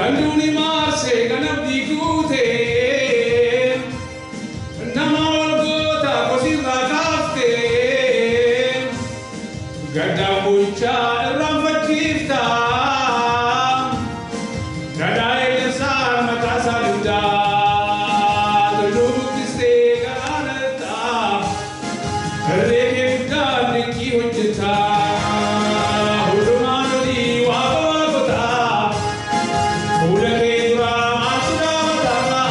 Ganduni marse ganabdi kute Namal gota kosi rakafte Gada buncha ramfachifta Gada elesan mata saluda Lukiste garanata Rege budan niki hujjata Hudumani wabakota Udake dura masura matana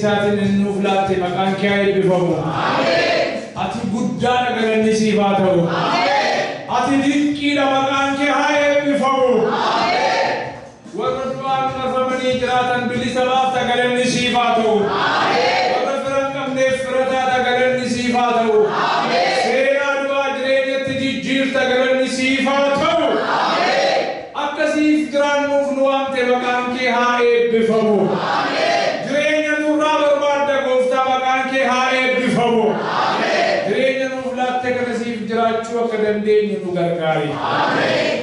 isaatiin nuuf laatte maqaan kee haa eebbifamu. Ati guddaadha galanni siif haa ta'u. Ati dinqiidha maqaan kee haa eebbifamu. Warra du'aan marfamanii jiraatan bilisa baafta galanni siif haa ta'u. Warra fira hin qabneef firataadha galanni siif haa ta'u. Seenaa du'aa jireenyatti jijjiirta galanni siif haa ta'u. Akkasiif jiraannuuf nu waamte maqaan kee haa eebbifamu. Jireenya nurraa barbaadda gooftaa maqaan kee haa eebbifamu. Jireenya nuuf laatte kana siif jiraachuu akka dandeenyu nu gargaari.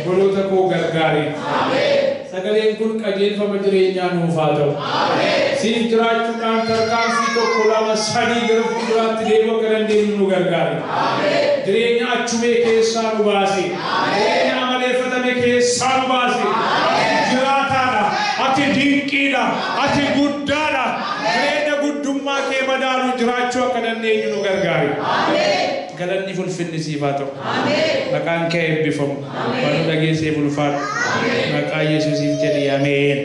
Boloota koo gargaari. Sagaleen kun qajeelfama jireenyaa nuuf haa ta'u. Siif jiraachuudhaan tarkaanfii tokko lama sadii gara fuulduraatti deemuu akka dandeenyu nu gargaari. Jireenya achumee keessaa nu baasi. Jireenya amaleeffatame keessaa nu baasi. Jiraataadha. Ati dinqiidha. Ati guddaadha. Jireenya guddummaa kee madaalu jiraachuu akka dandeenyu nu gargaari. Galanni ulfinni siif haa ta'u. Maqaan kee eebbifamu. Waan dhageesseef ulfaadhu. Maqaa Yesuusiif jedhi ameen.